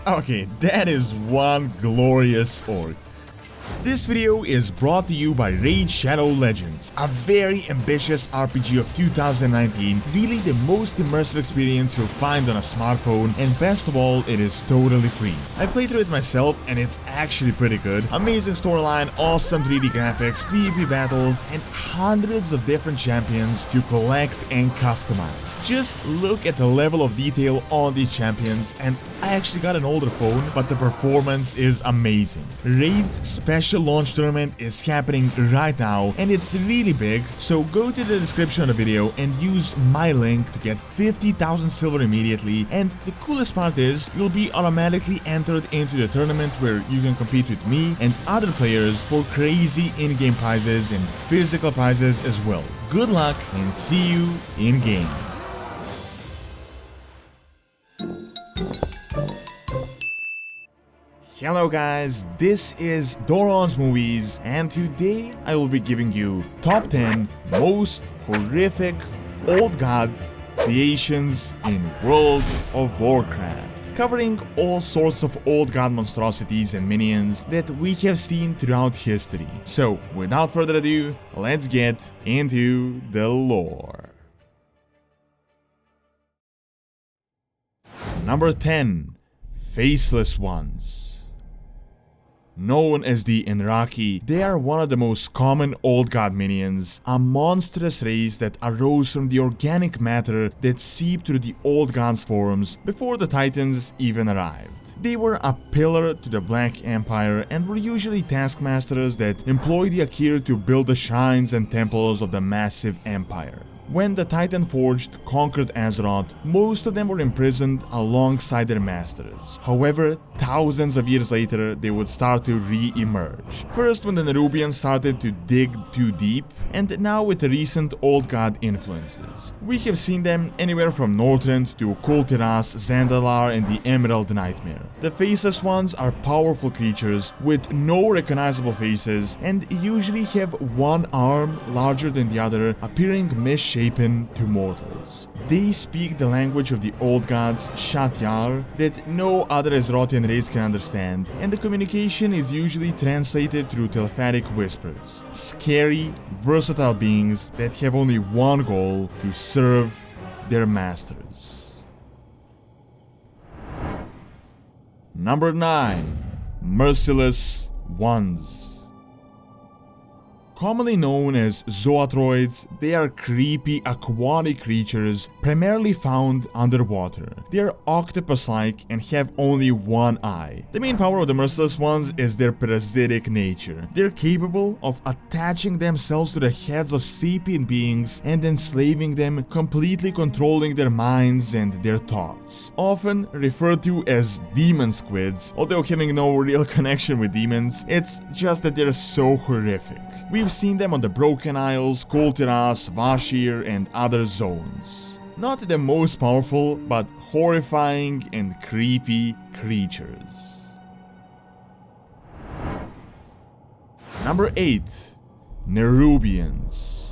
Okay, that is one glorious orc. This video is brought to you by Raid Shadow Legends, a very ambitious RPG of 2019, really the most immersive experience you'll find on a smartphone, and best of all, it is totally free. I played through it myself and it's actually pretty good. Amazing storyline, awesome 3D graphics, PvP battles, and hundreds of different champions to collect and customize. Just look at the level of detail on these champions, and I actually got an older phone, but the performance is amazing. Raid's special launch tournament is happening right now, and it's really big, so go to the description of the video and use my link to get 50,000 silver immediately. And the coolest part is, you'll be automatically entered into the tournament where you can compete with me and other players for crazy in-game prizes and physical prizes as well. Good luck and see you in-game. Hello guys, this is Doron's Movies, and today I will be giving you top 10 most horrific old god creations in World of Warcraft, covering all sorts of old god monstrosities and minions that we have seen throughout history. So without further ado, let's get into the lore. Number 10. Faceless Ones. Known as the Enraki, they are one of the most common old god minions, a monstrous race that arose from the organic matter that seeped through the old gods' forms before the Titans even arrived. They were a pillar to the Black Empire and were usually taskmasters that employed the Akir to build the shrines and temples of the massive empire. When the Titan Forged conquered Azeroth, most of them were imprisoned alongside their masters. However, thousands of years later, they would start to re-emerge. First when the Nerubians started to dig too deep, and now with the recent old god influences. We have seen them anywhere from Northrend to Qiraji, Zandalar, and the Emerald Nightmare. The Faceless Ones are powerful creatures with no recognizable faces, and usually have one arm larger than the other, appearing misshapen to mortals. They speak the language of the old gods, Shah, that no other Azerothian race can understand, and the communication is usually translated through telepathic whispers. Scary, versatile beings that have only one goal: to serve their masters. Number 9. Merciless Ones. Commonly known as zootroids, they are creepy aquatic creatures primarily found underwater. They are octopus-like and have only one eye. The main power of the Merciless Ones is their parasitic nature. They're capable of attaching themselves to the heads of sapient beings and enslaving them, completely controlling their minds and their thoughts. Often referred to as demon squids, although having no real connection with demons, it's just that they're so horrific. We've seen them on the Broken Isles, Qiraji, Vashir, and other zones. Not the most powerful, but horrifying and creepy creatures. Number 8. Nerubians.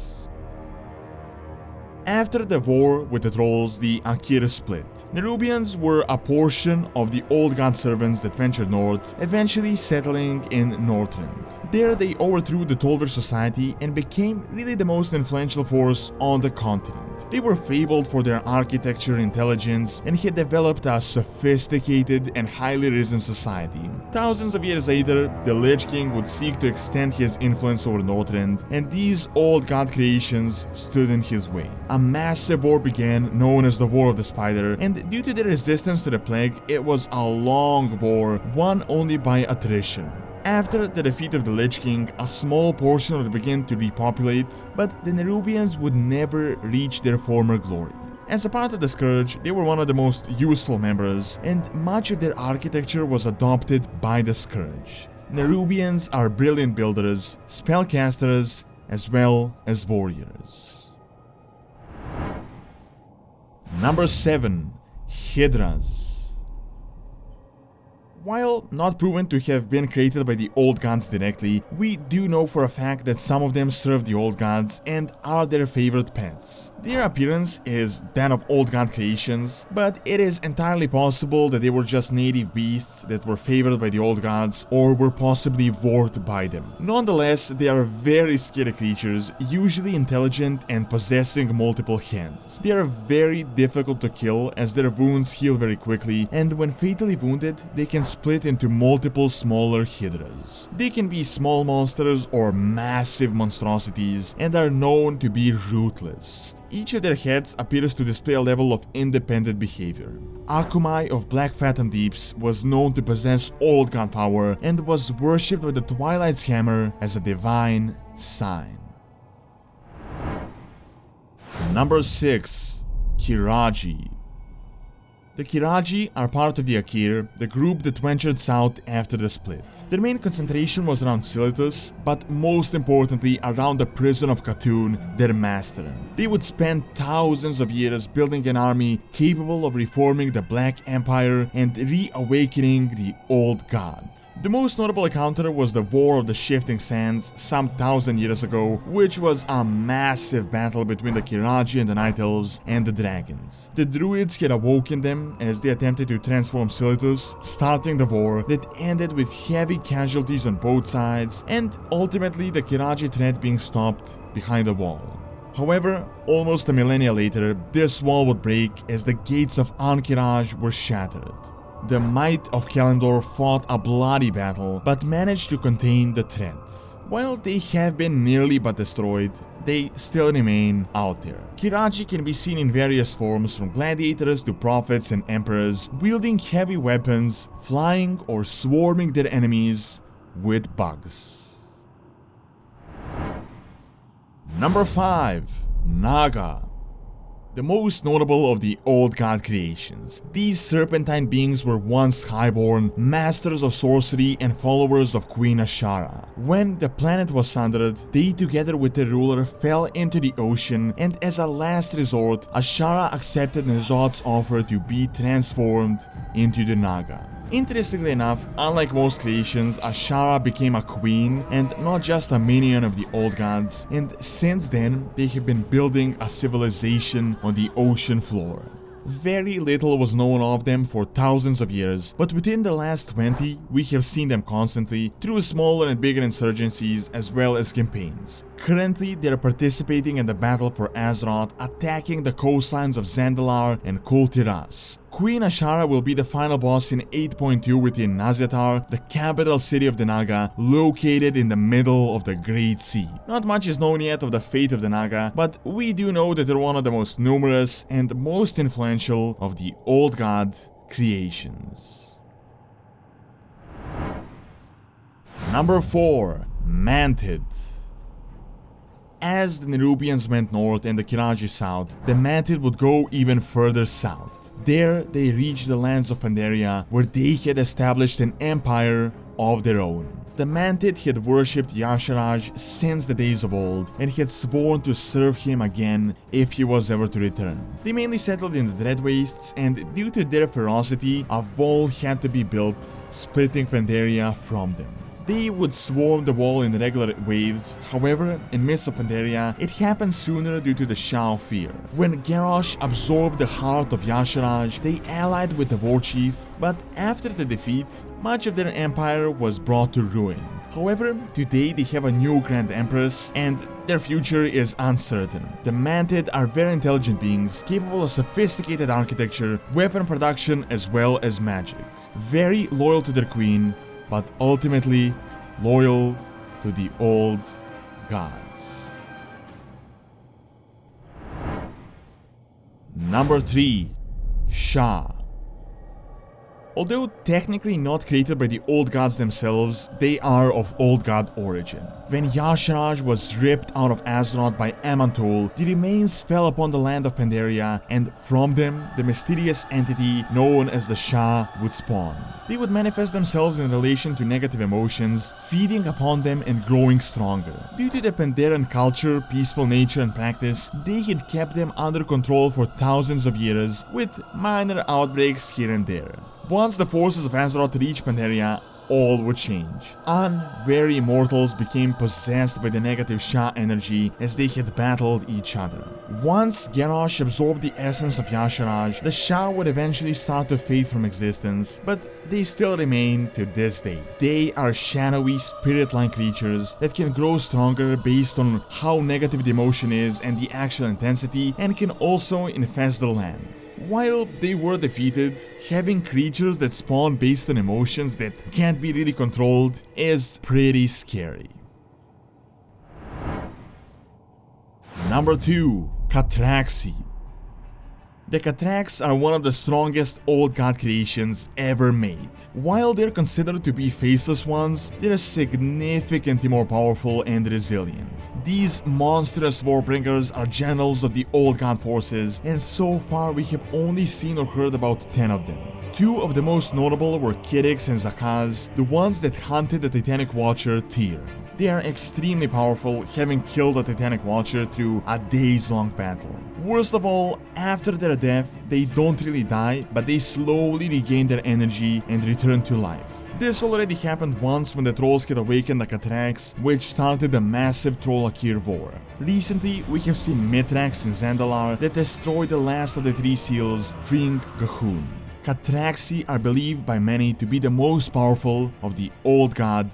After the war with the trolls, the Akir split. Nerubians were a portion of the old god servants that ventured north, eventually settling in Northrend. There they overthrew the Tolver society and became really the most influential force on the continent. They were fabled for their architecture intelligence and had developed a sophisticated and highly risen society. Thousands of years later, the Lich King would seek to extend his influence over Northrend, and these old god creations stood in his way. A massive war began, known as the War of the Spider, and due to their resistance to the plague, it was a long war, won only by attrition. After the defeat of the Lich King, a small portion would begin to repopulate, but the Nerubians would never reach their former glory. As a part of the Scourge, they were one of the most useful members, and much of their architecture was adopted by the Scourge. Nerubians are brilliant builders, spellcasters, as well as warriors. Number 7. Hydras. While not proven to have been created by the old gods directly, we do know for a fact that some of them serve the old gods and are their favorite pets. Their appearance is that of old god creations, but it is entirely possible that they were just native beasts that were favored by the old gods or were possibly warped by them. Nonetheless, they are very scary creatures, usually intelligent and possessing multiple hands. They are very difficult to kill as their wounds heal very quickly, and when fatally wounded, they can split into multiple smaller hydras. They can be small monsters or massive monstrosities and are known to be ruthless. Each of their heads appears to display a level of independent behavior. Akumai of Black Phantom Deeps was known to possess old god power and was worshipped by the Twilight's Hammer as a divine sign. Number 6. Qiraji. The Qiraji are part of the Akir, the group that ventured south after the split. Their main concentration was around Silitus, but most importantly around the prison of G'Huun, their master. They would spend thousands of years building an army capable of reforming the Black Empire and reawakening the old god. The most notable encounter was the War of the Shifting Sands some 1,000 years ago, which was a massive battle between the Qiraji and the Night Elves and the dragons. The druids had awoken them as they attempted to transform Silitus, starting the war that ended with heavy casualties on both sides and ultimately the Qiraji threat being stopped behind a wall. However, almost a millennia later, this wall would break as the gates of Ankiraj were shattered. The might of Kalimdor fought a bloody battle, but managed to contain the threat. While they have been nearly but destroyed, they still remain out there. Qiraji can be seen in various forms, from gladiators to prophets and emperors, wielding heavy weapons, flying or swarming their enemies with bugs. Number 5. Naga. The most notable of the old god creations. These serpentine beings were once highborn, masters of sorcery and followers of Queen Azshara. When the planet was sundered, they together with their ruler fell into the ocean, and as a last resort, Azshara accepted N'Zot's offer to be transformed into the Naga. Interestingly enough, unlike most creations, Azshara became a queen and not just a minion of the old gods, and since then they have been building a civilization on the ocean floor. Very little was known of them for thousands of years, but within the last 20, we have seen them constantly through smaller and bigger insurgencies as well as campaigns. Currently, they are participating in the battle for Azeroth, attacking the coastlines of Zandalar and Kul Tiras. Queen Azshara will be the final boss in 8.2 within Nazyatar, the capital city of the Naga, located in the middle of the Great Sea. Not much is known yet of the fate of the Naga, but we do know that they're one of the most numerous and most influential of the old god creations. Number 4. Mantid. As the Nerubians went north and the Qiraji south, the Mantid would go even further south. There, they reached the lands of Pandaria, where they had established an empire of their own. The Mantid had worshipped Y'Shaarj since the days of old, and had sworn to serve him again if he was ever to return. They mainly settled in the Dread Wastes, and due to their ferocity, a wall had to be built, splitting Pandaria from them. They would swarm the wall in regular waves. However, in midst of Pandaria, it happened sooner due to the Shah of Fear. When Garrosh absorbed the heart of Y'Shaarj, they allied with the war chief, but after the defeat, much of their empire was brought to ruin. However, today they have a new Grand Empress, and their future is uncertain. The Mantid are very intelligent beings, capable of sophisticated architecture, weapon production, as well as magic. Very loyal to their queen, but ultimately loyal to the old gods. Number 3. Shah. Although technically not created by the old gods themselves, they are of old god origin. When Y'Shaarj was ripped out of Azeroth by Amantul, the remains fell upon the land of Pandaria, and from them, the mysterious entity known as the Shah would spawn. They would manifest themselves in relation to negative emotions, feeding upon them and growing stronger. Due to the Pandaran culture, peaceful nature and practice, they had kept them under control for thousands of years, with minor outbreaks here and there. Once the forces of Azeroth reached Pandaria, all would change. Very immortals became possessed by the negative Shah energy as they had battled each other. Once Garrosh absorbed the essence of Y'Shaarj, the Shah would eventually start to fade from existence, but they still remain to this day. They are shadowy, spirit-like creatures that can grow stronger based on how negative the emotion is and the actual intensity, and can also infest the land. While they were defeated, having creatures that spawn based on emotions that can't be really controlled is pretty scary. Number 2. Catraxi. The Catrax are one of the strongest old god creations ever made. While they're considered to be faceless ones, they're significantly more powerful and resilient. These monstrous warbringers are generals of the old god forces, and so far we have only seen or heard about 10 of them. Two of the most notable were Kyrix and Zakaz, the ones that hunted the Titanic Watcher Tyr. They are extremely powerful, having killed the Titanic Watcher through a days-long battle. Worst of all, after their death, they don't really die, but they slowly regain their energy and return to life. This already happened once when the trolls had awakened the Catrax, which started the massive Troll-Akir war. Recently, we have seen Mithrax and Zandalar that destroyed the last of the three seals, freeing G'Huun. Catraxi are believed by many to be the most powerful of the old god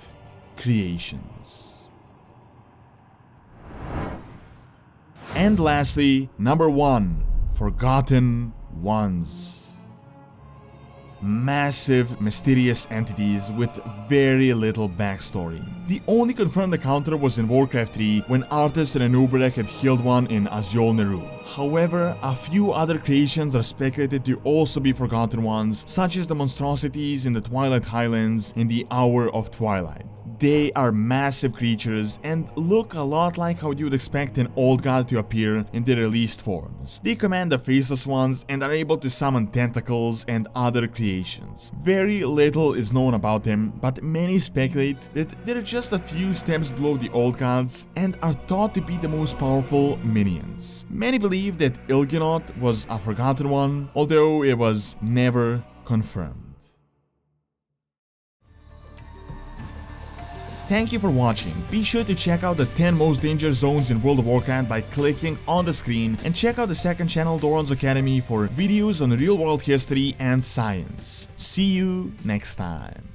creations. And lastly, number 1, Forgotten Ones. Massive, mysterious entities with very little backstory. The only confirmed encounter was in Warcraft 3 when Arthas and Enuberek had killed one in Azjol Neru. However, a few other creations are speculated to also be Forgotten Ones, such as the monstrosities in the Twilight Highlands in the Hour of Twilight. They are massive creatures and look a lot like how you would expect an old god to appear in their released forms. They command the faceless ones and are able to summon tentacles and other creations. Very little is known about them, but many speculate that they're just a few steps below the old gods and are thought to be the most powerful minions. Many believe that Il'gynoth was a forgotten one, although it was never confirmed. Thank you for watching. Be sure to check out the 10 most dangerous zones in World of Warcraft by clicking on the screen, and check out the second channel, Doran's Academy, for videos on real world history and science. See you next time.